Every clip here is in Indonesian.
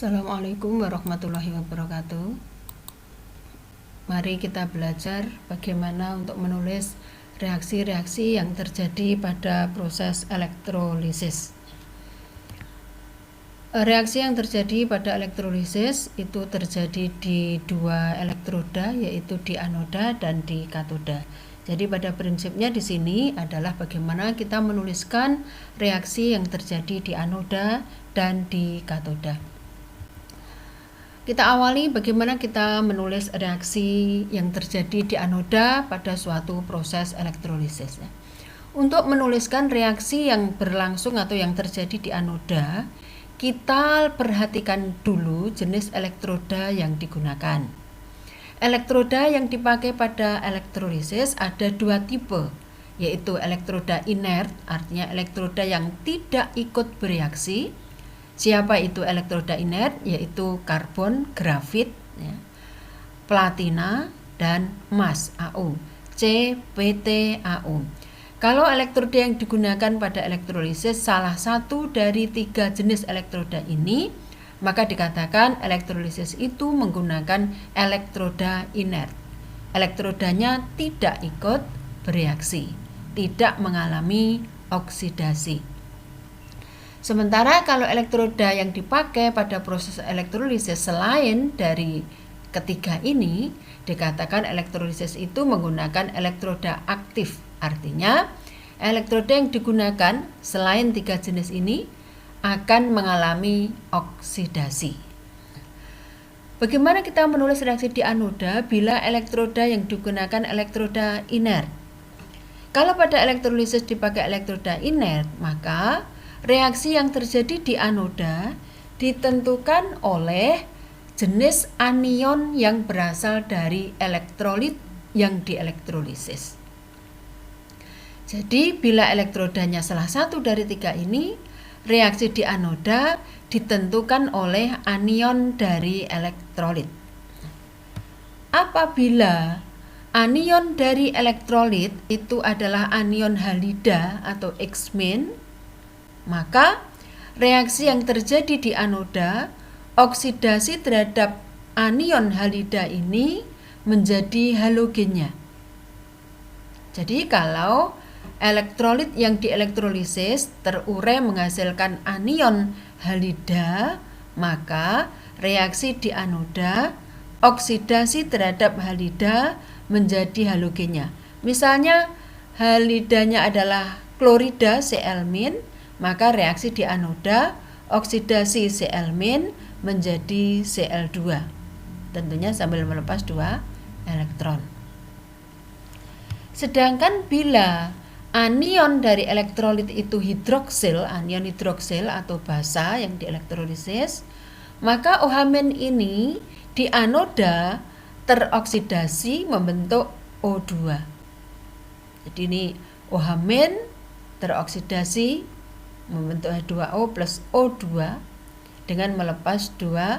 Assalamualaikum warahmatullahi wabarakatuh. Mari kita belajar bagaimana untuk menulis reaksi-reaksi yang terjadi pada proses elektrolisis. Reaksi yang terjadi pada elektrolisis itu terjadi di dua elektroda, yaitu di anoda dan di katoda. Jadi pada prinsipnya di sini adalah bagaimana kita menuliskan reaksi yang terjadi di anoda dan di katoda. Kita awali bagaimana kita menulis reaksi yang terjadi di anoda pada suatu proses elektrolisis. Untuk menuliskan reaksi yang berlangsung atau yang terjadi di anoda, kita perhatikan dulu jenis elektroda yang digunakan. Elektroda yang dipakai pada elektrolisis ada dua tipe, yaitu elektroda inert, artinya elektroda yang tidak ikut bereaksi. Siapa itu elektroda inert? Yaitu karbon, grafit, ya, platina, dan emas, Au, CptAu. Kalau elektroda yang digunakan pada elektrolisis salah satu dari tiga jenis elektroda ini, maka dikatakan elektrolisis itu menggunakan elektroda inert. Elektrodanya tidak ikut bereaksi, tidak mengalami oksidasi. Sementara kalau elektroda yang dipakai pada proses elektrolisis selain dari ketiga ini, dikatakan elektrolisis itu menggunakan elektroda aktif. Artinya, elektroda yang digunakan selain tiga jenis ini akan mengalami oksidasi. Bagaimana kita menulis reaksi di anoda bila elektroda yang digunakan elektroda inert? Kalau pada elektrolisis dipakai elektroda inert, maka reaksi yang terjadi di anoda ditentukan oleh jenis anion yang berasal dari elektrolit yang dielektrolisis. Jadi bila elektrodanya salah satu dari tiga ini, reaksi di anoda ditentukan oleh anion dari elektrolit. Apabila anion dari elektrolit itu adalah anion halida atau X-, maka reaksi yang terjadi di anoda, oksidasi terhadap anion halida ini menjadi halogennya. Jadi kalau elektrolit yang dielektrolisis terurai menghasilkan anion halida, maka reaksi di anoda, oksidasi terhadap halida menjadi halogennya. Misalnya halidanya adalah klorida Cl-, maka reaksi di anoda, oksidasi Cl- menjadi Cl2, tentunya sambil melepas 2 elektron. Sedangkan bila anion dari elektrolit itu hidroksil, anion hidroksil atau basa yang dielektrolisis, maka OH- ini di anoda teroksidasi membentuk O2. Jadi ini OH- teroksidasi membentuk H2O plus O2 dengan melepas 2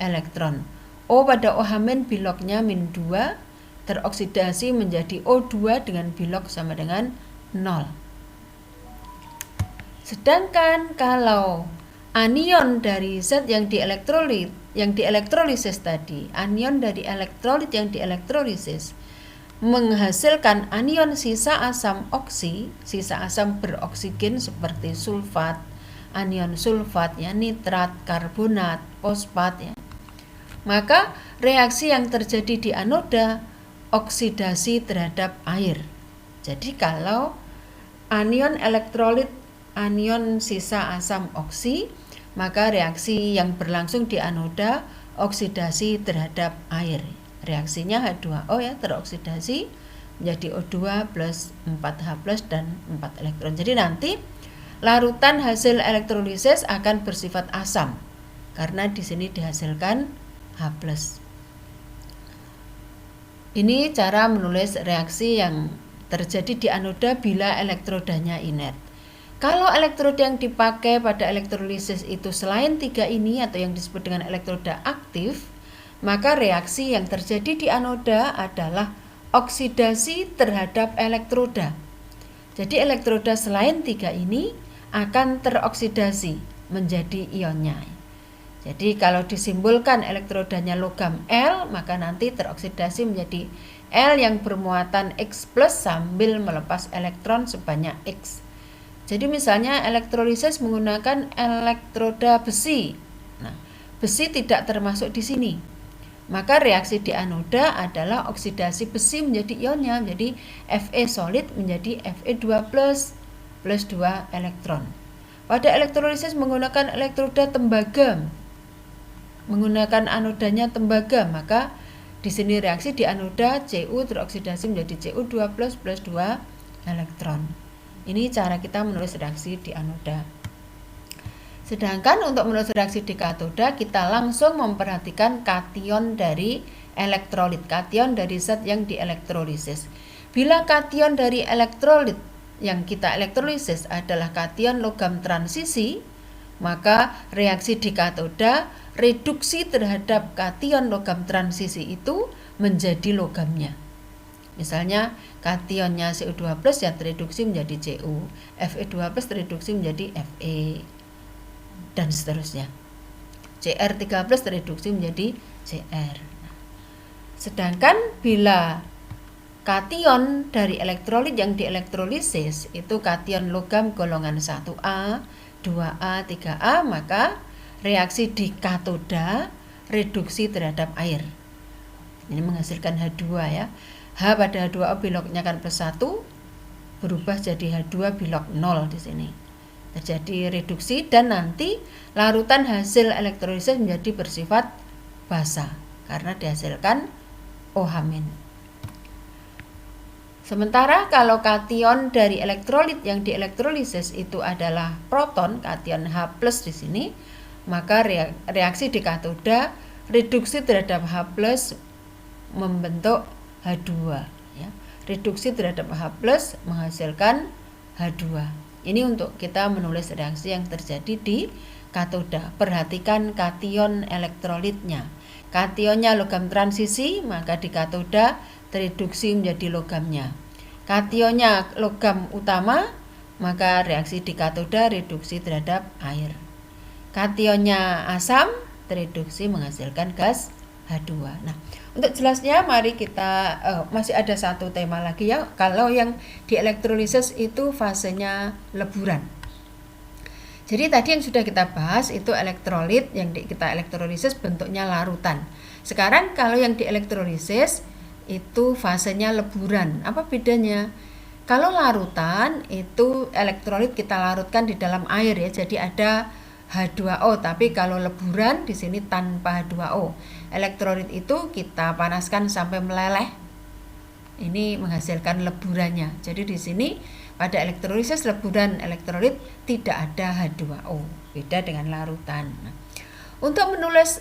elektron. O pada OH- biloknya min 2 teroksidasi menjadi O2 dengan bilok sama dengan 0. Sedangkan kalau anion dari zat yang dielektrolisis tadi, anion dari elektrolit yang dielektrolisis menghasilkan anion sisa asam oksi, sisa asam beroksigen seperti sulfat, anion sulfat, ya, nitrat, karbonat, fosfat, ya. Maka reaksi yang terjadi di anoda oksidasi terhadap air. Jadi kalau anion elektrolit, anion sisa asam oksi, maka reaksi yang berlangsung di anoda oksidasi terhadap air. Reaksinya H2O, ya, teroksidasi menjadi O2 plus 4H plus dan 4 elektron. Jadi nanti larutan hasil elektrolisis akan bersifat asam karena di sini dihasilkan H plus. Ini cara menulis reaksi yang terjadi di anoda bila elektrodanya inert. Kalau elektroda yang dipakai pada elektrolisis itu selain tiga ini atau yang disebut dengan elektroda aktif, maka reaksi yang terjadi di anoda adalah oksidasi terhadap elektroda. Jadi elektroda selain tiga ini akan teroksidasi menjadi ionnya. Jadi kalau disimbolkan elektrodanya logam L, maka nanti teroksidasi menjadi L yang bermuatan X plus sambil melepas elektron sebanyak X. Jadi misalnya elektrolisis menggunakan elektroda besi. Nah, besi tidak termasuk di sini. Maka reaksi di anoda adalah oksidasi besi menjadi ionnya. Jadi Fe solid menjadi Fe2 plus 2 elektron. Pada elektrolisis menggunakan elektroda tembaga, menggunakan anodanya tembaga, maka di sini reaksi di anoda Cu teroksidasi menjadi Cu2 plus 2 elektron. Ini cara kita menulis reaksi di anoda. Sedangkan untuk menulis reaksi di katoda, kita langsung memperhatikan kation dari elektrolit, kation dari zat yang dielektrolisis. Bila kation dari elektrolit yang kita elektrolisis adalah kation logam transisi, maka reaksi di katoda reduksi terhadap kation logam transisi itu menjadi logamnya. Misalnya kationnya Cu2 plus ya tereduksi menjadi Cu, Fe2 plus tereduksi menjadi Fe, dan seterusnya. Cr3 plus tereduksi menjadi Cr. Sedangkan bila kation dari elektrolit yang dielektrolisis itu kation logam golongan 1A, 2A, 3A, maka reaksi di katoda reduksi terhadap air. Ini menghasilkan H2 ya. H pada H2O biloknya kan plus 1 berubah jadi H2 bilok 0 di sini. Terjadi reduksi dan nanti larutan hasil elektrolisis menjadi bersifat basa karena dihasilkan OH-. Sementara kalau kation dari elektrolit yang dielektrolisis itu adalah proton, kation H+ di sini, maka reaksi di katoda reduksi terhadap H+ membentuk H2 ya. Reduksi terhadap H+ menghasilkan H2. Ini untuk kita menulis reaksi yang terjadi di katoda. Perhatikan kation elektrolitnya. Kationnya logam transisi, maka di katoda tereduksi menjadi logamnya. Kationnya logam utama, maka reaksi di katoda reduksi terhadap air. Kationnya asam, tereduksi menghasilkan gas H2. Nah, untuk jelasnya mari kita masih ada satu tema lagi ya. Kalau yang dielektrolisis itu fasenya leburan. Jadi tadi yang sudah kita bahas itu elektrolit yang kita elektrolisis bentuknya larutan. Sekarang kalau yang dielektrolisis itu fasenya leburan. Apa bedanya? Kalau larutan itu elektrolit kita larutkan di dalam air ya. Jadi ada H2O, tapi kalau leburan di sini tanpa H2O. Elektrolit itu kita panaskan sampai meleleh. Ini menghasilkan leburannya. Jadi di sini pada elektrolisis leburan elektrolit tidak ada H2O. Beda dengan larutan. Nah, untuk menulis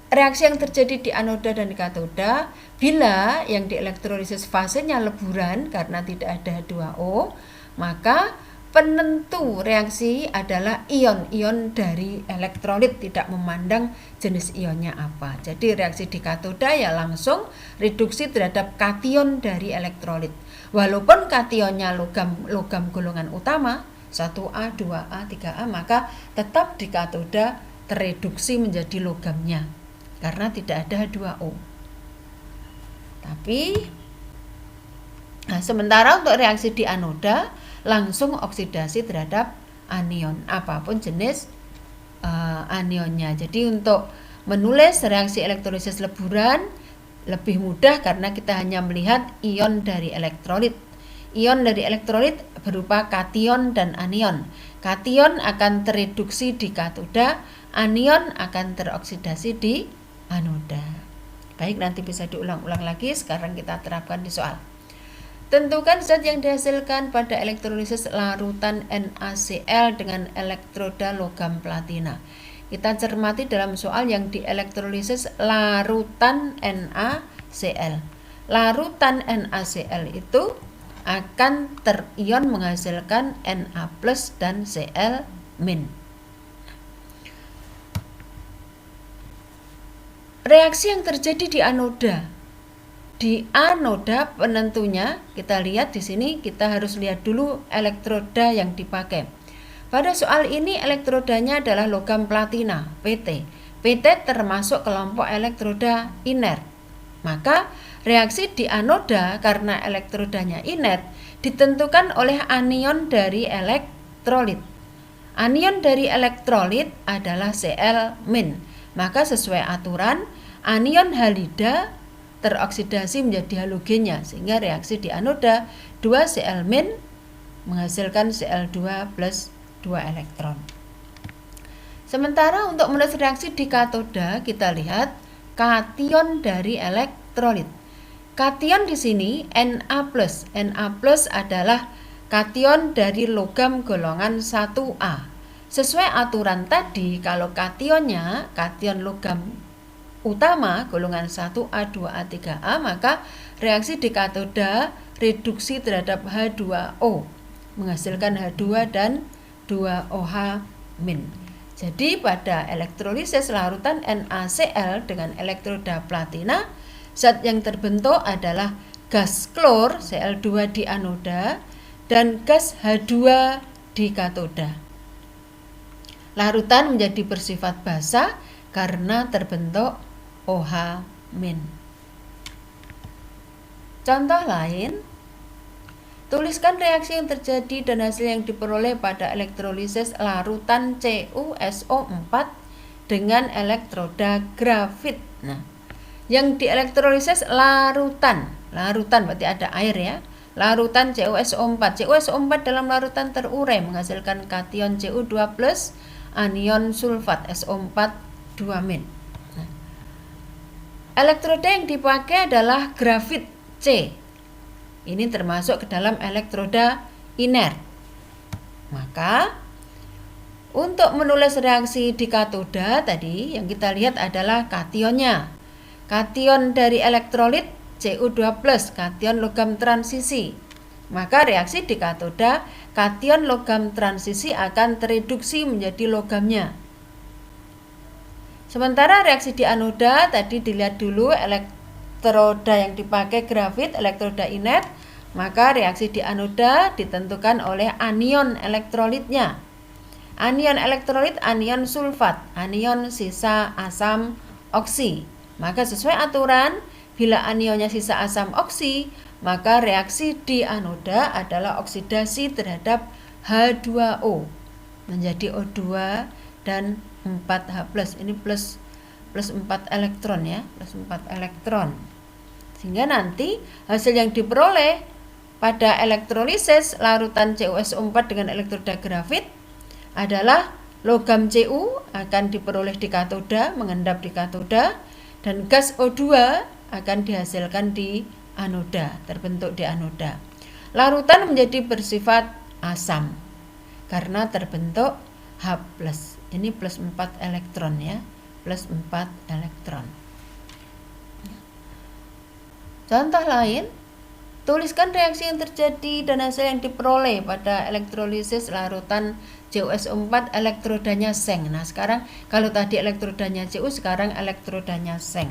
reaksi yang terjadi di anoda dan di katoda, bila yang dielektrolisis fasenya leburan karena tidak ada H2O, maka penentu reaksi adalah ion-ion dari elektrolit, tidak memandang jenis ionnya apa. Jadi reaksi di katoda ya langsung reduksi terhadap kation dari elektrolit. Walaupun kationnya logam golongan utama 1A, 2A, 3A, maka tetap di katoda tereduksi menjadi logamnya karena tidak ada H2O. Tapi sementara untuk reaksi di anoda langsung oksidasi terhadap anion apapun jenis anionnya. Jadi untuk menulis reaksi elektrolisis leburan lebih mudah karena kita hanya melihat ion dari elektrolit. Ion dari elektrolit berupa kation dan anion. Kation akan tereduksi di katoda, anion akan teroksidasi di anoda. Baik, nanti bisa diulang-ulang lagi, sekarang kita terapkan di soal. Tentukan zat yang dihasilkan pada elektrolisis larutan NaCl dengan elektroda logam platina. Kita cermati dalam soal yang dielektrolisis larutan NaCl. Larutan NaCl itu akan terion menghasilkan Na+ dan Cl-. Reaksi yang terjadi di anoda. Di anoda penentunya kita lihat di sini, kita harus lihat dulu elektroda yang dipakai. Pada soal ini elektrodanya adalah logam platina, PT. PT termasuk kelompok elektroda inert. Maka reaksi di anoda karena elektrodanya inert ditentukan oleh anion dari elektrolit. Anion dari elektrolit adalah Cl-. Maka sesuai aturan, anion halida teroksidasi menjadi halogennya, sehingga reaksi di anoda 2 Cl- menghasilkan Cl2 plus 2 elektron. Sementara untuk menulis reaksi di katoda, kita lihat kation dari elektrolit. Kation di sini Na+. Na+ adalah kation dari logam golongan 1A. Sesuai aturan tadi, kalau kationnya kation logam utama golongan 1A, 2A, 3A, maka reaksi di katoda reduksi terhadap H2O menghasilkan H2 dan 2OH-. Jadi pada elektrolisis larutan NaCl dengan elektroda platina, zat yang terbentuk adalah gas klor Cl2 di anoda dan gas H2 di katoda. Larutan menjadi bersifat basa karena terbentuk OH-. Contoh lain, tuliskan reaksi yang terjadi dan hasil yang diperoleh pada elektrolisis larutan CuSO4 dengan elektroda grafit. Nah, yang dielektrolisis larutan berarti ada air ya. Larutan CuSO4. CuSO4 dalam larutan terurai menghasilkan kation Cu2+, anion sulfat SO4 2-. Nah, elektroda yang dipakai adalah grafit C. Ini termasuk ke dalam elektroda inert. Maka untuk menulis reaksi di katoda tadi yang kita lihat adalah kationnya. Kation dari elektrolit Cu2+, kation logam transisi. Maka reaksi di katoda, kation logam transisi akan tereduksi menjadi logamnya. Sementara reaksi di anoda tadi dilihat dulu elektroda yang dipakai grafit, elektroda inert, maka reaksi di anoda ditentukan oleh anion elektrolitnya. Anion elektrolit anion sulfat, anion sisa asam oksi. Maka sesuai aturan, bila anionnya sisa asam oksi, maka reaksi di anoda adalah oksidasi terhadap H2O menjadi O2 dan 4H+. Ini plus 4 elektron ya, plus 4 elektron. Sehingga nanti hasil yang diperoleh pada elektrolisis larutan CuSO4 dengan elektroda grafit adalah logam Cu akan diperoleh di katoda, mengendap di katoda, dan gas O2 akan dihasilkan di anoda, terbentuk di anoda. Larutan menjadi bersifat asam karena terbentuk H+. Ini plus 4 elektron ya, plus 4 elektron. Contoh lain, tuliskan reaksi yang terjadi dan hasil yang diperoleh pada elektrolisis larutan CuSO4 elektrodanya seng. Nah, sekarang kalau tadi elektrodanya Cu, sekarang elektrodanya seng.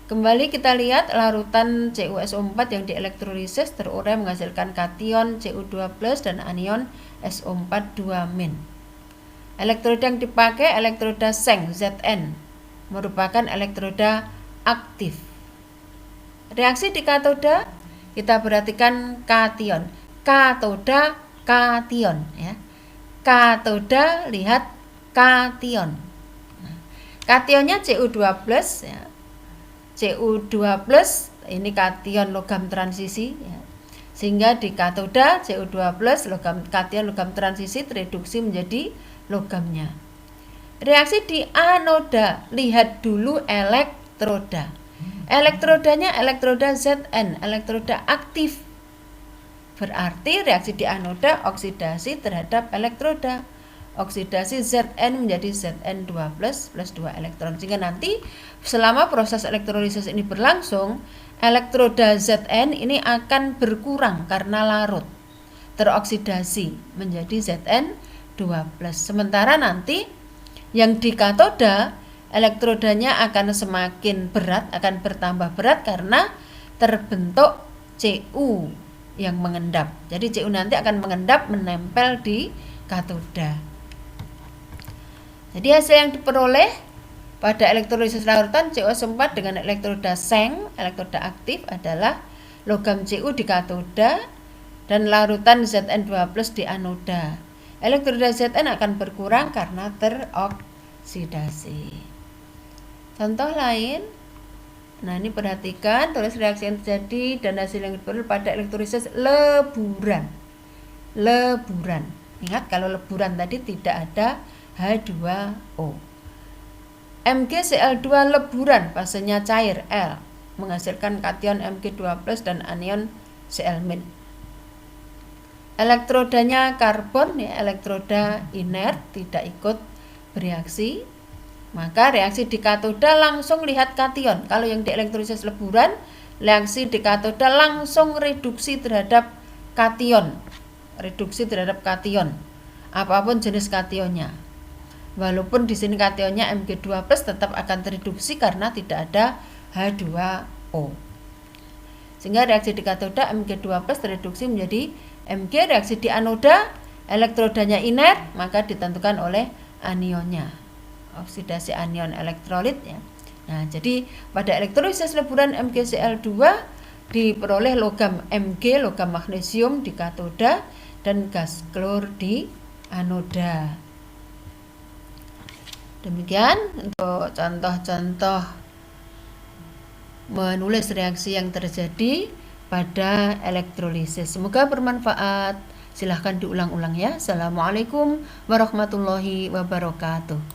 Kembali kita lihat larutan CuSO4 yang dielektrolisis terurai menghasilkan kation Cu2+ dan anion SO4 2-. Elektroda yang dipakai elektroda seng Zn, merupakan elektroda aktif. Reaksi di katoda kita perhatikan kation. Katoda kation ya. Katoda lihat kation. Nah, kationnya Cu2+ ya. Cu2+ ini kation logam transisi ya. Sehingga di katoda Cu2+ kation logam transisi tereduksi menjadi logamnya. Reaksi di anoda, lihat dulu elektroda. Elektrodanya elektroda Zn, elektroda aktif. Berarti reaksi di anoda oksidasi terhadap elektroda. Oksidasi Zn menjadi Zn2+ plus 2 elektron. Sehingga nanti selama proses elektrolisis ini berlangsung, elektroda Zn ini akan berkurang karena larut, teroksidasi menjadi Zn2+. Sementara nanti yang di katoda, elektrodanya akan semakin berat, akan bertambah berat karena terbentuk Cu yang mengendap. Jadi Cu nanti akan mengendap menempel di katoda. Jadi hasil yang diperoleh pada elektrolisis larutan CuO4 dengan elektroda seng, elektroda aktif adalah logam Cu di katoda dan larutan Zn2+ di anoda. Elektroda Zn akan berkurang karena teroksidasi. Contoh lain, nah ini perhatikan, tulis reaksi yang terjadi dan hasil yang diperoleh pada elektrolisis leburan. Ingat kalau leburan tadi tidak ada H2O. MgCl2 leburan, fasenya cair L, menghasilkan kation Mg2+ dan anion Cl-. Elektrodanya karbon, ya, elektroda inert, tidak ikut bereaksi. Maka reaksi di katoda langsung lihat kation. Kalau yang di elektrolisis leburan, reaksi di katoda langsung reduksi terhadap kation. Apapun jenis kationnya. Walaupun di sini kationnya Mg2+ tetap akan tereduksi karena tidak ada H2O. Sehingga reaksi di katoda Mg2+ tereduksi menjadi Mg, reaksi di anoda elektrodanya inert, maka ditentukan oleh anionnya. Oksidasi anion elektrolit, ya. Nah, jadi pada elektrolisis leburan MgCl2 diperoleh logam Mg, logam magnesium di katoda dan gas klor di anoda. Demikian untuk contoh-contoh menulis reaksi yang terjadi pada elektrolisis. Semoga bermanfaat. Silahkan diulang-ulang ya. Assalamualaikum warahmatullahi wabarakatuh.